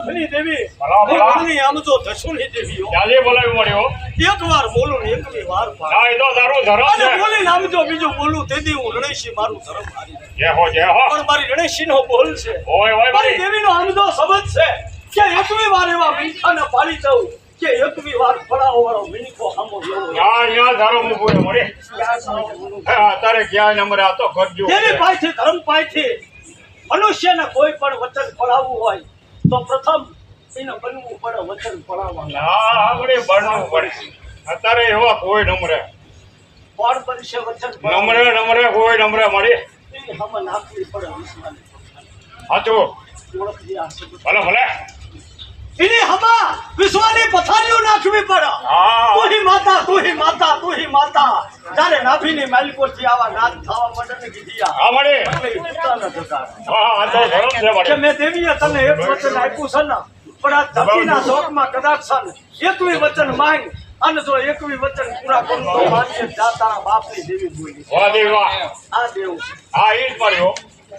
ધની દેવી ભલા ભલા ઘરની આમ તો ધસુની દેવી હો. ક્યારે બોલાવી મળ્યો એક વાર બોલું ને એકની વાર પાડું. ના એ તો તારું ધર્મ અને છે બોલીને આમ જો બીજું બોલું તેથી હું રણેશી મારું ધર્મ હારી જાય. જે હો પણ મારી રણેશીનો બોલ છે, ઓય ઓય મારી મારી દેવીનો આમ તો સંબંધ છે કે એકવી વાર એવા મીઠાને પાડી દઉં કે એકવી વાર ફળાવો વાળો મીઠો સામો લેવો. ત્યાં ધર્મ ઉભો છે મળી ક્યાં સમજે બોલું? હા તારે ક્યાં નંબર આ તો કરજો દેવી પાસેથી ધર્મ પાસેથી મનુષ્યને કોઈ પણ વચન પડાવવું હોય તો પ્રથમ એને બનવું પડે વચન પડાવવાનું. હા આપણે ભણવું પડે અત્યારે એવા કોઈ નંબરે કોણ બનશે વચન નંબરે કોઈ નંબરે મળી એની હમ નાખવી પડે વિશ્વાની. સાચું ઓળખી આ શબ્દ. ભલે ભલે એની હમા વિશ્વાની પથારીઓ નાખવી પડે. હા તુહી માતા તુહી માતા તુહી માતા જ્યારે નાભીની માલિકોથી આવા નાદ થવા માંડે ને કીધી આ. હા મળી એટલે ઈ પોતાના જતા. હા આ તો ધર્મ છે કે મળી મેં દેવીએ તને એક વચન આપ્યું છે ને પણ આ ધરતીના શોકમાં કદાચ છે ને એકવી વચન માંગ અને જો એકવી વચન પૂરા કરું તો માનજે જા તારા બાપની દેવી બોલી. વાહ દેવી વાહ આ દેવ છે. હા એ જ મળ્યો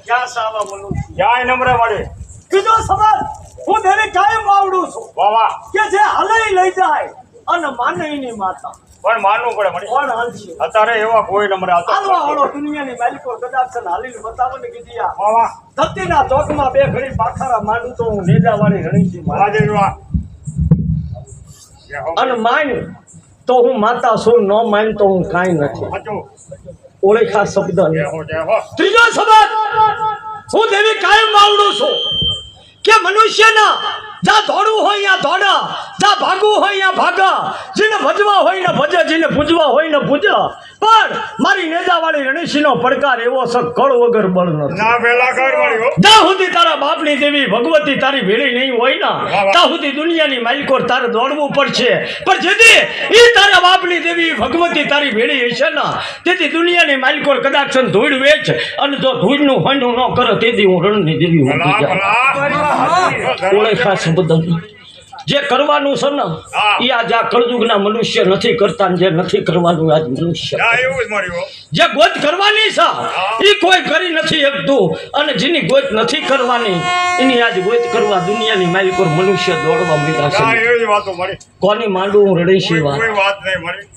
ક્યાં સાવા બોલું છું? ક્યાં નંબરે મળી બીજો સવાલ હું દેવી કાયમ આવડું છું વાહ વાહ કે જે હાલઈ લઈ જાય અને માને એની માતા પણ માનવું પડે મળી કોણ હાલશે? અત્યારે એવા કોઈ નંબરે આવતો હાલવા વાળો દુનિયાની માલિકો કદાચ છે ને હાલીને બતાવે ને કીધી આ વાહ વાહ ધરતીના ચોકમાં બે ઘડી પાખારા માંડું તો હું નેજાવાળી રણીથી વાહ મારી. દેવી વાહ જે હો અને માન તો હું માતા છું, ન માન તો હું કાંઈ નથી. સાચું ઓળખા શબ્દ જે નહીં. હો જે હો ત્રીજો સવાલ હું દેવી કાયમ આવડું છું કે મનુષ્યના જ્યાં દોડવું હોય ત્યાં દોડા, જ્યાં ભાગવું હોય ત્યાં ભાગા, જેને ભજવા હોય ને ભજે, જેને પૂજવા હોય ને પૂજે. પણ મારી નેજાવાળી રણેશીનો પડકાર એવો છે કળ વગર બળ નથી. ના પેલા કર મળ્યો જ્યાં સુધી તારા બાપની દેવી ભગવતી તારી ભેળી નહીં હોય ને ત્યાં સુધી દુનિયાની માલિકો તારે દોડવું પડશે. પણ જેથી એ તારા બાપની દેવી ભગવતી તારી ભેળી હશે ને તેથી દુનિયાની માલિકો કદાચ ધૂળ વેચ અને જો ધૂળનું હંડું ન કરે તેથી હું રણની દેવી ભલા મૂકી જાઉં. ભલા ઓળખા શબ્દ જે કરવાનું છે ને એ આજ આ કળયુગના મનુષ્ય નથી કરતા ને જે નથી કરવાનું આજ મનુષ્ય. ના એવું જ મળ્યો જે ગોત કરવાની છે એ કોઈ કરી નથી શકતું અને જેની ગોત નથી કરવાની એની આજ ગોત કરવા દુનિયાની માલિકો મનુષ્ય દોડવા માંડ્યા ના છે. એવી વાતો મળી કોની માંડું હું રણેશી વાત. કોઈ વાત નહીં મળી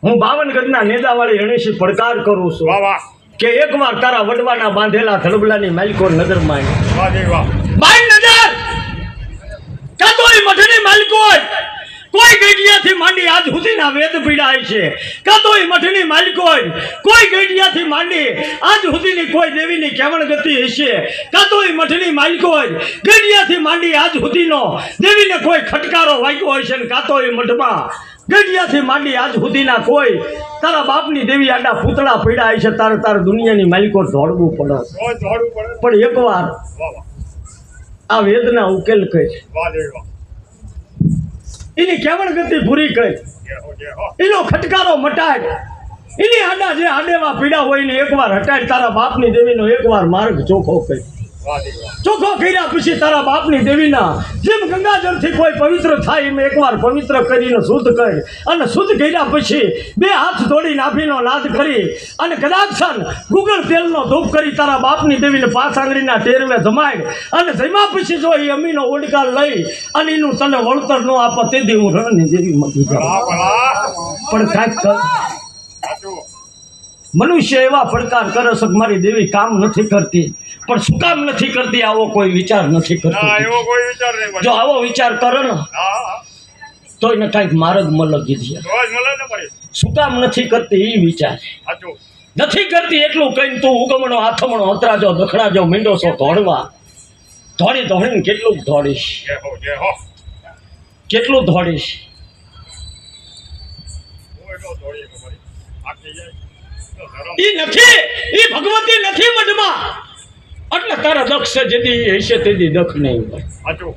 હું 52 ગજના નેજાવાળી રણેશી પડકાર કરું છું વાહ વાહ કે એકવાર તારા વડવાના બાંધેલા ધડબલાની માલિકો નજર માંડ. વાહ દેવી વાહ માંડ નજર કાં તો એ મઠની માલિકો હોય કોઈ ગઢિયાથી માંડી આજ સુધીના વેદ પીડાય છે, કાં તો એ મઠની માલિકો હોય કોઈ ગઢિયાથી માંડી આજ સુધીની કોઈ દેવીની કેવણ ગતિ હશે, કાં તો એ મઠની માલિકો હોય ગઢિયાથી માંડી આજ સુધીનો દેવીને કોઈ ખટકારો વાગ્યો હોય છે ને કાં તો એ મઠમાં ગઢિયાથી માંડી આજ સુધીના કોઈ તારા બાપની દેવી આડા પૂતળા પીડાય છે. તારે દુનિયાની માલિકો દોડવું પડે. રોજ દોડવું પડે પણ એકવાર વાહ વાહ આ વેદના ઉકેલ કરી વાહ દેવી વાહ એની કેવણ ગતિ પૂરી કરી જે હો એનો ખટકારો મટાય એની આડા જે આડેવા પીડા હોય ને એકવાર હટાય. તારા બાપની દેવીનો એકવાર માર્ગ ચોખ્ખો કરી. વાહ દેવી વાહ ચોખ્ખો કર્યા પછી તારા બાપની દેવીના જેમ ગંગાજળથી કોઈ પવિત્ર થાય એમ એકવાર પવિત્ર કરીને શુદ્ધ કરી અને શુદ્ધ કર્યા પછી બે હાથ જોડી નાભીનો નાદ કરી અને કદાચ ગુગળ તેલનો ધૂપ કરી તારા બાપની દેવીને 5 આંગળીના ટેરવે જમાય અને જમ્યા પછી જો એ અમીનો ઓડકાર લઈ અને એનું તને વળતર ન આપે તેથી હું રણની દેવી મળી જાઉં. ભલા ભલા પણ કાંઈક કર. સાચું મનુષ્ય એવા પડકાર કરે છે કે મારી દેવી કામ નથી કરતી, પણ શું કામ નથી કરતી આવો કોઈ વિચાર નથી ના કરતો. એવો કોઈ વિચાર નહીં મળ્યો જો આવો વિચાર કરે ને હા હા તો એને કાંઈક માર્ગ મળે કીધી. રોજ મળે ને મળી શું કામ નથી કરતી એ વિચાર સાચું નથી કરતી એટલું કહીને તું ઉગમણો હાથમણો અંતરાજો દખડાજો મીંડો છો દોડવા. દોડીને કેટલું દોડીશ, જે હો કેટલું દોડીશ. કોઈ નો દોડી મળી આખી જાય તો ધર્મ એ નથી, એ ભગવતી નથી મઢમાં એટલે તારા દક્ષ જેથી હશે તેથી દખ નહીં હોય. સાચું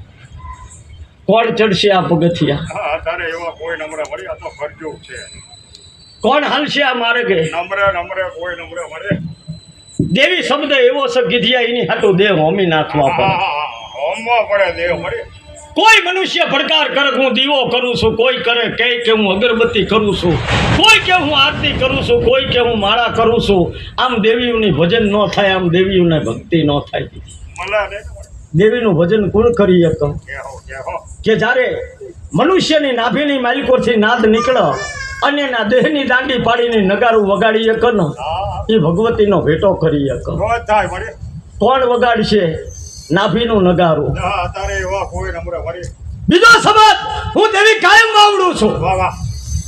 કોણ ચડશે આ પગથિયા, હા તારે એવા કોઈ નંબરે મળી આ તો ફરજો છે કોણ હાલશે આ માર્ગે. નંબરે કોઈ નંબરે મળે દેવી શબ્દ એવો છે ગીધિયા એની હાટું દેહ હોમી નાખવા પડે. હા હોમવા પડે દેવ મળે કોઈ મનુષ્ય પડકાર કરે કે હું દીવો કરું છું, કોઈ કરે કે હું અગરબત્તી કરું છું, કોઈ કે હું આરતી કરું છું, કોઈ કે હું માળા કરું છું. આમ દેવીઓની ભજન ન થાય, આમ દેવીઓને ભક્તિ ન થાય. મળે ને દેવીનું ભજન કોણ કરી શકે કે હો કે જ્યારે મનુષ્યની નાભીની માલિકોથી નાદ નીકળે અન્યના દેહની દાંડી પાડીને નગારું વગાડી શકે ને હા એ ભગવતીનો ભેટો કરી શકે રોજ થાય મળી કોણ વગાડશે નાભીનું નગારું હા અત્યારે એવા કોઈ નંબર મળી બીજો સબત હું દેવી કાયમ વાવડું છું વાહ વાહ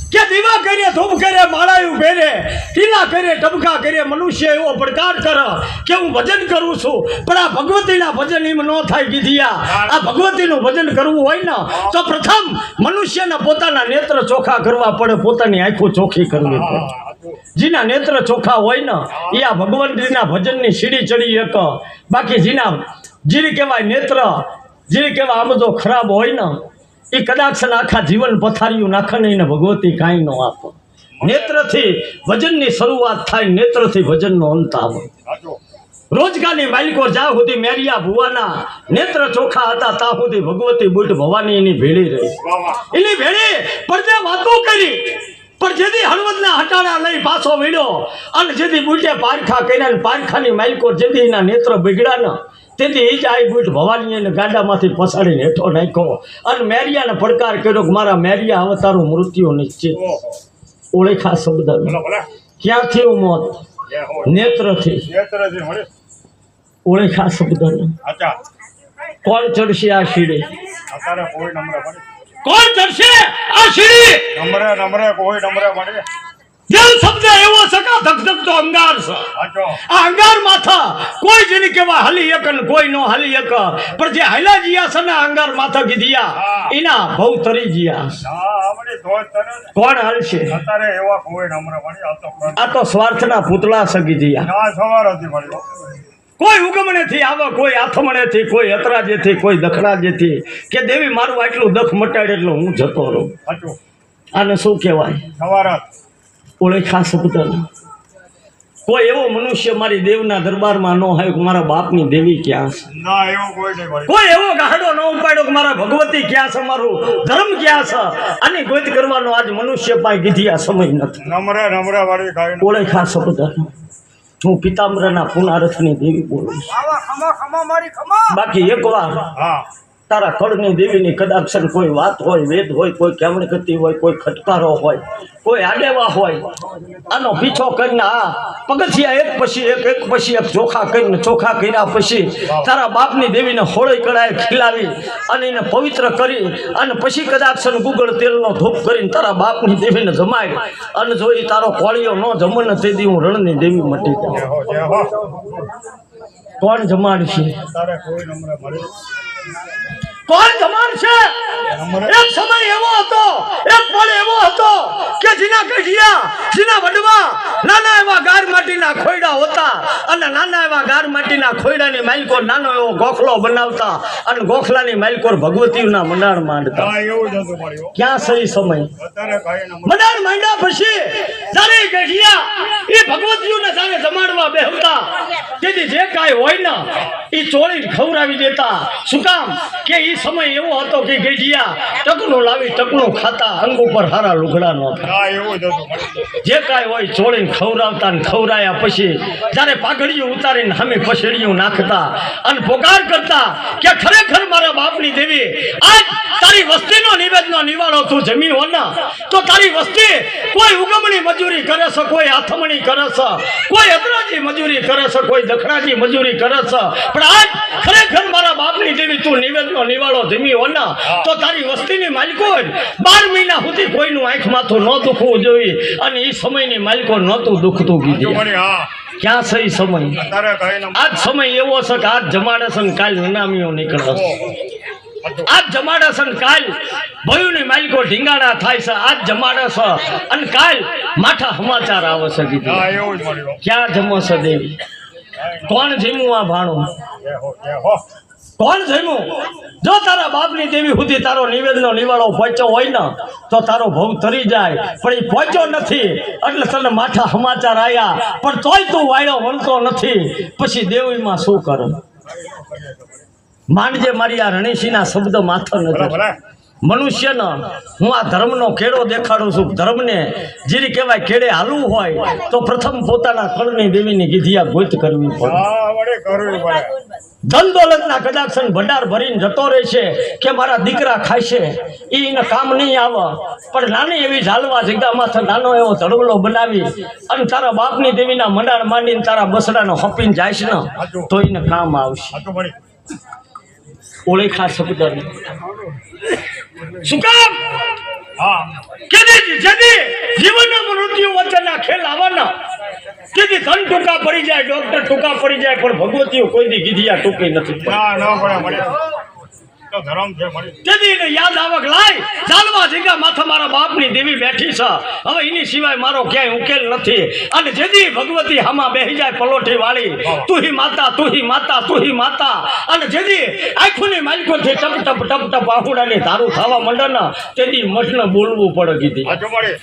કે દીવા કરે ધૂપ કરે માળાયું પહેરે ટીલા કરે ટબકા કરે મનુષ્ય એવો પડકાર કરે કે હું ભજન કરું છું પણ આ ભગવતીના ભજન એમ ન થાય કીધીયા આ ભગવતીનું ભજન કરવું હોય ને તો પ્રથમ મનુષ્યના પોતાના નેત્ર ચોખ્ખા કરવા પડે પોતાની આંખો ચોખ્ખી કરવી પડે હા હતું જેના નેત્ર ચોખ્ખા હોય ને એ આ ભગવંતજીના ભજનની સીડી ચડી એક બાકી જેને કહેવાય નેત્ર જેને કહેવાય આમ જો ખરાબ હોય ને એ કદાચ આખા જીવન પથારીયું નાખે નહીં ને ભગવતી કાંઈ ન આપે નેત્રથી ભજનની શરૂઆત થાય નેત્રથી ભજનનો અંત આવે સાચું રોજગારની માલિકો જ્યાં સુધી મેરિયા ભુવાના નેત્ર ચોખ્ખા હતા ત્યાં સુધી ભગવતી બુટ ભવાની એની ભેળી રહી વાહ વાહ એની ભેળી પણ જે વાતો કરી પણ જેથી હળવદના હટાણા લઈ પાછો વીડ્યો અને જેથી બુટે પારખા કર્યા ને પારખાની માલિકો જેથી એના નેત્ર બગડ્યા ને તેથી એ જ આ બુટ ભવાની એને ગાડામાંથી પસાડીને હેઠો નાખ્યો અને મેરિયાને પડકાર કર્યો કે મારા મેરિયા હવે તારું મૃત્યુ નિશ્ચિત ઓહો ઓળખા શબ્દ ભલે ભલે ક્યાંથી હું મોત કે હો નેત્રથી નેત્રથી મળી ઓળખા શબ્દ અચ્છા કોણ ચડશે આ શીડે અત્યારે કોઈ નંબર મળી કોણ ચડશે આ શીડી નંબરે કોઈ નંબરે મળી દિલ શબ્દ એવો સકા ધગધગતો અંગાર છે સાચો આ અંગાર માથા કોઈ જેને કેવા હાલી એક ને કોઈ નો હાલી એક પણ જે હાલા જીયા છે ને અંગાર માથા કીધીયા એના ભવ તરી જીયા હા મળી ધોજ તને કોણ હાલશે અત્યારે એવા કોઈ નંબર મળી આ તો સ્વાર્થના પૂતળા સગી જીયા ના સવાર હતી મળી કોઈ ઉગમણેથી આવે કોઈ આથમણેથી કોઈ અતરાજેથી કોઈ દખરાજેથી કે દેવી મારું આટલું દખ મટાડે એટલે હું જતો રહું સાચું આને શું કહેવાય સવાર ઓળખા શબ્દ કોઈ એવો મનુષ્ય મારી દેવના દરબારમાં ન હોય કે મારા બાપની દેવી ક્યાં છે ના એવું કોઈ નહીં મળી કોઈ એવો ગાડો ન ઉપાડ્યો કે મારા ભગવતી ક્યાં છે મારું ધર્મ ક્યાં છે આની ગોત કરવાનો આજ મનુષ્ય પાસે કીધી આ સમય નથી નંબરે વાળી ખાઈને ઓળખા શબ્દ હું પિતાંબરના પુનારથની દેવી બોલું છું બાકી એકવાર હા તારા કળની દેવીની કદાચ કોઈ વાત હોય વેદ હોય કોઈ કેમણી કરતી હોય કોઈ ખટકારો હોય કોઈ આડેવા હોય આનો પીછો કરીને આ પગથિયા એક પછી એક ચોખા કરીને ચોખા કર્યા પછી તારા બાપની દેવીને હોળી કળાએ ખીલાવી અને એને પવિત્ર કરી અને પછી કદાચ ગુગળ તેલનો ધૂપ કરીને તારા બાપની દેવીને જમાય અને જો એ તારો કોળીઓ ન જમે ને તે દી હું રણની દેવી મટી જાય જે હો કોણ જમાડશે તારે કોઈ નંબરે મળી કોણ જમાડશે એક સમય એવો હતો એક પળ એવો હતો કે જીના કઢિયા જીના વડવા નાના એવા ગાર માટીના ખોયડા હતા અને નાના એવા ગાર માટીના ખોયડાની માલિકો નાનો એવો ગોખલો બનાવતા અને ગોખલાની માલિકો ભગવતીના મંડાણ માંડતા હા એવું જ હતું મળ્યું ક્યાં સહી સમય અત્યારે કઈ નંબર મંડાણ માંડ્યા પછી જ્યારે કઢિયા એ ભગવતીઓને જ્યારે જમાડવા બેહતા તેથી જે કાંઈ હોય ને એ ચોળી ખવડાવી દેતા શું કામ કે એ સમય એવો હતો કે ગઢિયા ટકનું લાવી ટકનું ખાતા અંગ ઉપર હારા લુગડા નહોતા હા એવું જ હતું મળ્યું જે કાંઈ હોય ચોળીને ખવડાવતા ને ખવડાયા પછી જ્યારે પાઘડીઓ ઉતારીને સામે પછડીઓ નાખતા અને પોકાર કરતા કે ખરેખર મારા બાપની દેવી આજ તારી વસ્તીનો નિવેદનો નિવાળો તું જમી હો ને તો તારી વસ્તી કોઈ ઉગમણી મજૂરી કરે છે કોઈ આથમણી કરે છે કોઈ અતરાજી મજૂરી કરે છે કોઈ દખણાજી મજૂરી કરે છે પણ આજ ખરેખર મારા બાપની દેવી તું નિવેદનો નિવાળો જમી હો ને તો તારી વસ્તીની માલિકો 12 મહિના સુધી કોઈનું આંખ માથું ન દુખવું જોઈએ અને એ સમયની માલિકો નહોતું દુખતું કીધું મળી હા ક્યાં સહી સમય અત્યારે કઈ નંબર આજ સમય એવો છે કે આજ જમાડે છે ને કાલ નનામીઓ નીકળે છે આજ જમાડે છે ને કાલ ભયુની માલિકો ઢીંગાણા થાય છે આજ જમાડે છે અને કાલ માઠા સમાચાર આવે છે કીધું હા એવું જ મળ્યું ક્યાં જમો છે દેવી કોણ જીમું આ ભાણું જે હો કોણ જમ્યું જો તારા બાપની દેવી સુધી તારો નિવેદનો નિવાળો પહોંચ્યો હોય ને તો તારો ભવ તરી જાય પણ એ પહોંચ્યો નથી એટલે તને માઠા સમાચાર આવ્યા પણ તોય તું વાળ્યો વળતો નથી પછી દેવીમાં શું કરે માંડજે મારી આ રણીસીના શબ્દ માથા ભલે નજર ભલે મનુષ્યનો હું આ ધર્મનો ખેડો દેખાડું છું. ધર્મને જીરી કહેવાય ખેડે હાલવું હોય તો પ્રથમ પોતાના કળની દેવીની ગીધિયા ગોત કરવી પડે. હા વડે કરવી પડે. ધન દોલતના કદાક્ષન ભંડાર ભરીને જતો રહેશે કે મારા દીકરા ખાશે એને કામ નહીં આવે, પણ નાની એવી ઝાલવા જગ્યામાંથી નાનો એવો તડવલો બનાવી અને તારા બાપની દેવીના મંડાણ માંડીને તારા બસડાનો હપીને જાય છે ને તો એને કામ આવશે. આ તો મળી. ઓળખા શબ્દ શું કામ હા કે જેથી જીવનના મૃત્યુ વચ્ચેના ખેલ આવવાના તેથી ધન ટૂંકા પડી જાય, ડોક્ટર ટૂંકા પડી જાય, પણ ભગવતીઓ કોઈ દી ગીધિયા ટૂંકી નથી. ના ન પડે મળી. તો ધર્મ છે મળી. તેથી એને યાદ આવક લાય ચાલવા જગ્યા માથે મારા બાપની દેવી બેઠી છે, હવે એની સિવાય મારો ક્યાંય ઉકેલ નથી. અને જેથી ભગવતી હામાં બેહી જાય પલોઠી વાળી, તુહી માતા તુહી માતા તુહી માતા, અને જેથી આંખોની માલિકોથી ટપ ટપ ટપ ટપ આહુડાની ધારું થવા માંડે ને તેથી મઠને બોલવું પડે કીધી. આ તો મળી.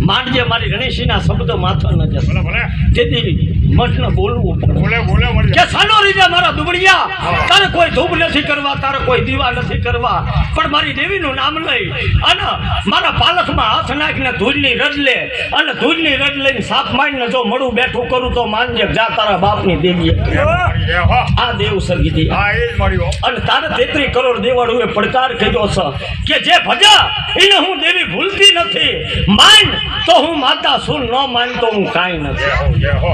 માંડજે મારી ગણેશીના શબ્દ માથા ન જશે ભલે ભલે. તેથી મઠને બોલવું પડે બોલે બોલે મળી. કે સાનો રીજે મારા દુબળિયા તારે કોઈ ધૂપ નથી કરવા, તારે કોઈ દીવા નથી કરવા, પણ મારી દેવીનું નામ લઈ અને મારા પાલખમાં હાથ નાખીને ધૂળની રજ લે અને ધૂળની રજ લઈને સાપ મારીને જો મળું બેઠું કરું તો માનજે જા તારા બાપની દેવી આ દેવ સગીધી. હા એ જ મળી હો. અને તારે 33 કરોડ દેવાળું એ પડકાર કર્યો છે કે જે ભજા એને હું દેવી ભૂલતી નથી, માન તો હું માતા છું, ન માન તો હું કાંઈ નથી. જય હો.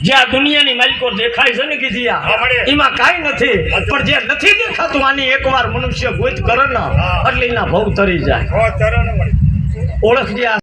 જે આ દુનિયાની માલિકો દેખાય છે ને કીધી એમાં કાંઈ નથી, પણ જે નથી દેખાતું આની એકવાર મનુષ્ય ગોત કરે ને એટલે એના ભવ તરી જાય. હો ચરણ મળી. ઓળખજે આ